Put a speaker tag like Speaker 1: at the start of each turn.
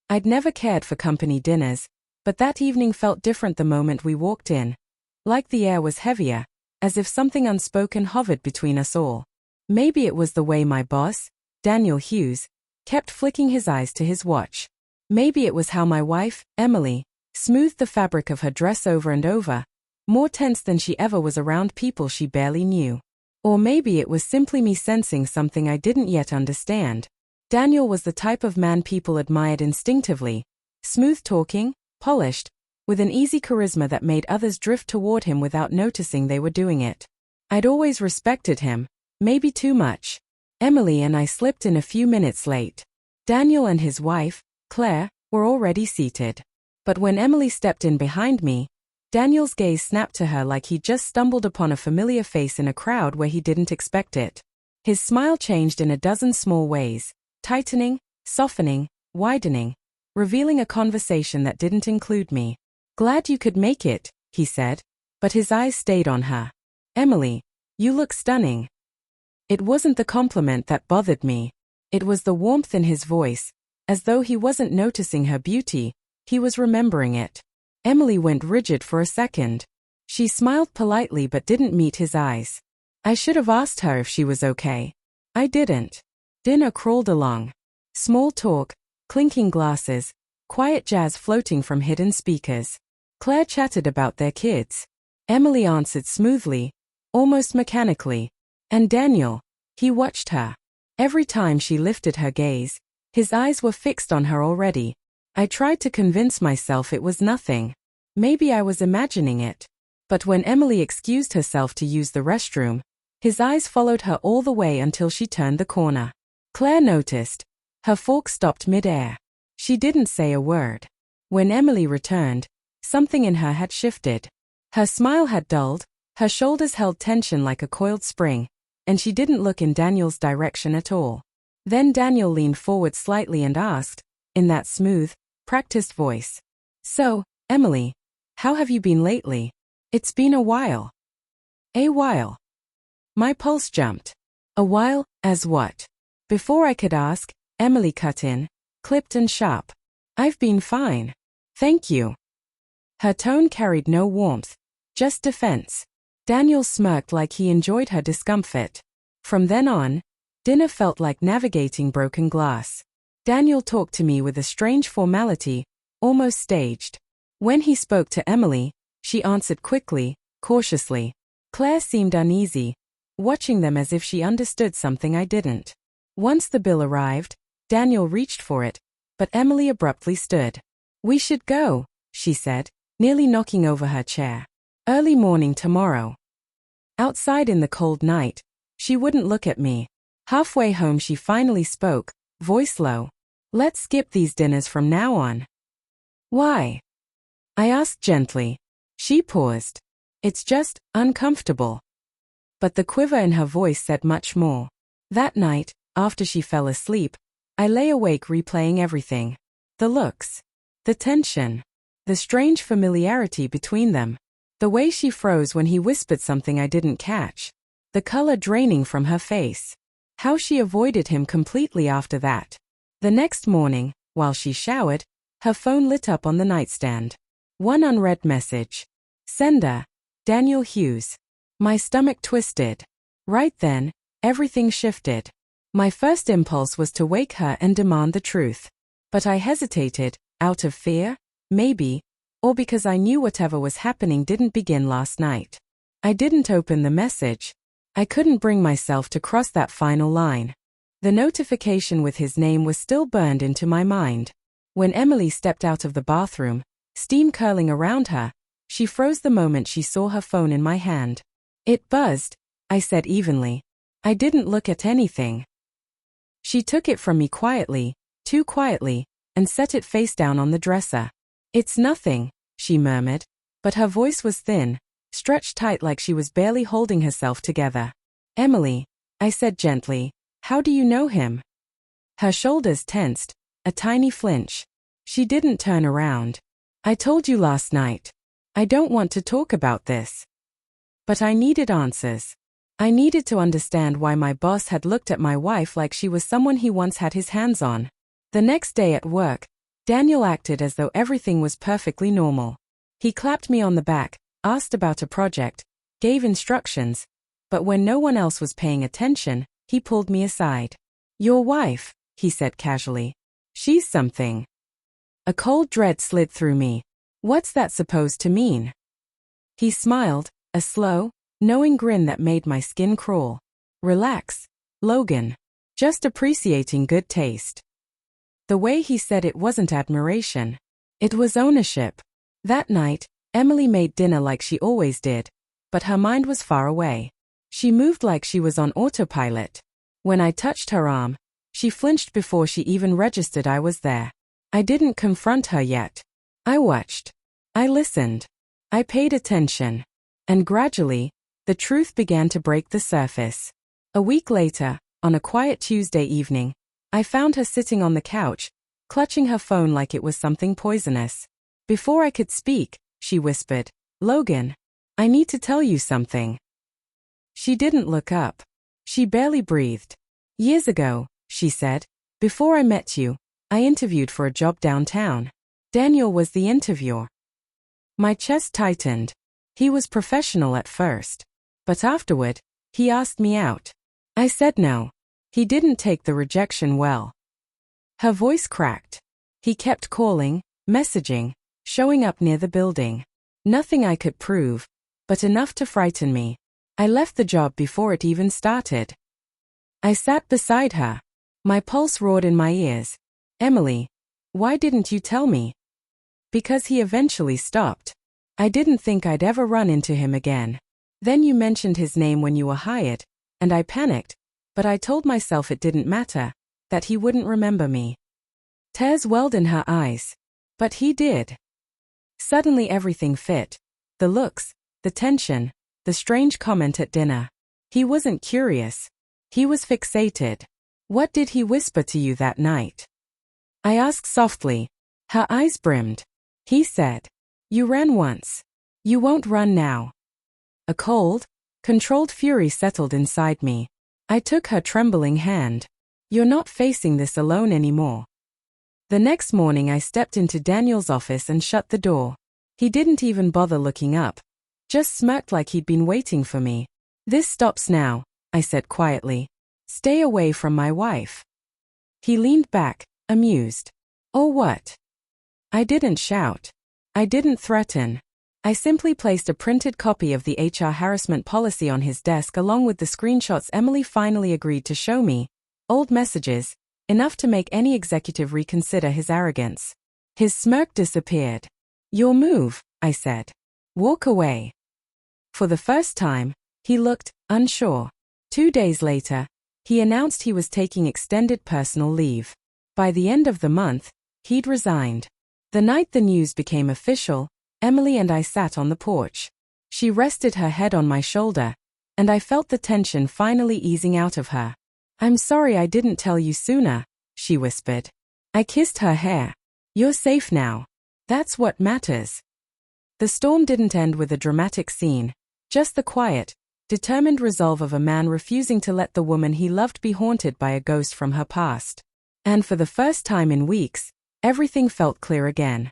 Speaker 1: I'd never cared for company dinners, but that evening felt different the moment we walked in. Like the air was heavier, as if something unspoken hovered between us all. Maybe it was the way my boss, Daniel Hughes, kept flicking his eyes to his watch. Maybe it was how my wife, Emily, smoothed the fabric of her dress over and over, more tense than she ever was around people she barely knew. Or maybe it was simply me sensing something I didn't yet understand. Daniel was the type of man people admired instinctively, smooth-talking, polished, with an easy charisma that made others drift toward him without noticing they were doing it. I'd always respected him, maybe too much. Emily and I slipped in a few minutes late. Daniel and his wife, Claire, were already seated. But when Emily stepped in behind me, Daniel's gaze snapped to her like he'd just stumbled upon a familiar face in a crowd where he didn't expect it. His smile changed in a dozen small ways, tightening, softening, widening, revealing a conversation that didn't include me. "Glad you could make it," he said, but his eyes stayed on her. "Emily, you look stunning." It wasn't the compliment that bothered me. It was the warmth in his voice, as though he wasn't noticing her beauty, he was remembering it. Emily went rigid for a second. She smiled politely but didn't meet his eyes. I should have asked her if she was okay. I didn't. Dinner crawled along. Small talk, clinking glasses, quiet jazz floating from hidden speakers. Claire chatted about their kids. Emily answered smoothly, almost mechanically. And Daniel, he watched her. Every time she lifted her gaze, his eyes were fixed on her already. I tried to convince myself it was nothing. Maybe I was imagining it. But when Emily excused herself to use the restroom, his eyes followed her all the way until she turned the corner. Claire noticed. Her fork stopped mid-air. She didn't say a word. When Emily returned, something in her had shifted. Her smile had dulled, her shoulders held tension like a coiled spring, and she didn't look in Daniel's direction at all. Then Daniel leaned forward slightly and asked, in that smooth, practiced voice, "So, Emily, how have you been lately? It's been a while." A while. My pulse jumped. A while, as what? Before I could ask, Emily cut in, clipped and sharp. "I've been fine. Thank you." Her tone carried no warmth, just defense. Daniel smirked like he enjoyed her discomfort. From then on, dinner felt like navigating broken glass. Daniel talked to me with a strange formality, almost staged. When he spoke to Emily, she answered quickly, cautiously. Claire seemed uneasy, watching them as if she understood something I didn't. Once the bill arrived, Daniel reached for it, but Emily abruptly stood. "We should go," she said, nearly knocking over her chair. "Early morning tomorrow." Outside in the cold night, she wouldn't look at me. Halfway home she finally spoke, voice low. "Let's skip these dinners from now on." "Why?" I asked gently. She paused. "It's just uncomfortable." But the quiver in her voice said much more. That night, after she fell asleep, I lay awake replaying everything. The looks. The tension. The strange familiarity between them. The way she froze when he whispered something I didn't catch. The color draining from her face. How she avoided him completely after that. The next morning, while she showered, her phone lit up on the nightstand. One unread message. Sender, Daniel Hughes. My stomach twisted. Right then, everything shifted. My first impulse was to wake her and demand the truth. But I hesitated, out of fear, maybe, or because I knew whatever was happening didn't begin last night. I didn't open the message. I couldn't bring myself to cross that final line. The notification with his name was still burned into my mind. When Emily stepped out of the bathroom, steam curling around her, she froze the moment she saw her phone in my hand. "It buzzed," I said evenly. "I didn't look at anything." She took it from me quietly, too quietly, and set it face down on the dresser. "It's nothing," she murmured, but her voice was thin, stretched tight like she was barely holding herself together. "Emily," I said gently, "how do you know him?" Her shoulders tensed, a tiny flinch. She didn't turn around. "I told you last night. I don't want to talk about this." But I needed answers. I needed to understand why my boss had looked at my wife like she was someone he once had his hands on. The next day at work, Daniel acted as though everything was perfectly normal. He clapped me on the back, asked about a project, gave instructions, but when no one else was paying attention, he pulled me aside. "Your wife," he said casually. "She's something." A cold dread slid through me. What's that supposed to mean? He smiled, a slow, knowing grin that made my skin crawl. "Relax, Logan. Just appreciating good taste." The way he said it wasn't admiration. It was ownership. That night, Emily made dinner like she always did, but her mind was far away. She moved like she was on autopilot. When I touched her arm, she flinched before she even registered I was there. I didn't confront her yet. I watched. I listened. I paid attention. And gradually, the truth began to break the surface. A week later, on a quiet Tuesday evening, I found her sitting on the couch, clutching her phone like it was something poisonous. Before I could speak, she whispered, "Logan, I need to tell you something." She didn't look up. She barely breathed. "Years ago," she said, "before I met you, I interviewed for a job downtown. Daniel was the interviewer." My chest tightened. He was professional at first. But afterward, he asked me out. I said no. He didn't take the rejection well. Her voice cracked. He kept calling, messaging, showing up near the building. Nothing I could prove, but enough to frighten me. I left the job before it even started. I sat beside her. My pulse roared in my ears. "Emily, why didn't you tell me?" "Because he eventually stopped. I didn't think I'd ever run into him again. Then you mentioned his name when you were hired, and I panicked, but I told myself it didn't matter, that he wouldn't remember me." Tears welled in her eyes. But he did. Suddenly everything fit. The looks, the tension, the strange comment at dinner. He wasn't curious. He was fixated. "What did he whisper to you that night?" I asked softly. Her eyes brimmed. He said, "You ran once. You won't run now." A cold, controlled fury settled inside me. I took her trembling hand. "You're not facing this alone anymore." The next morning I stepped into Daniel's office and shut the door. He didn't even bother looking up. Just smirked like he'd been waiting for me. "This stops now," I said quietly. "Stay away from my wife." He leaned back, amused. "Oh what?" I didn't shout. I didn't threaten. I simply placed a printed copy of the HR harassment policy on his desk along with the screenshots Emily finally agreed to show me. Old messages, enough to make any executive reconsider his arrogance. His smirk disappeared. "Your move," I said. "Walk away." For the first time, he looked unsure. 2 days later, he announced he was taking extended personal leave. By the end of the month, he'd resigned. The night the news became official, Emily and I sat on the porch. She rested her head on my shoulder, and I felt the tension finally easing out of her. "I'm sorry I didn't tell you sooner," she whispered. I kissed her hair. "You're safe now. That's what matters." The storm didn't end with a dramatic scene, just the quiet, determined resolve of a man refusing to let the woman he loved be haunted by a ghost from her past. And for the first time in weeks, everything felt clear again.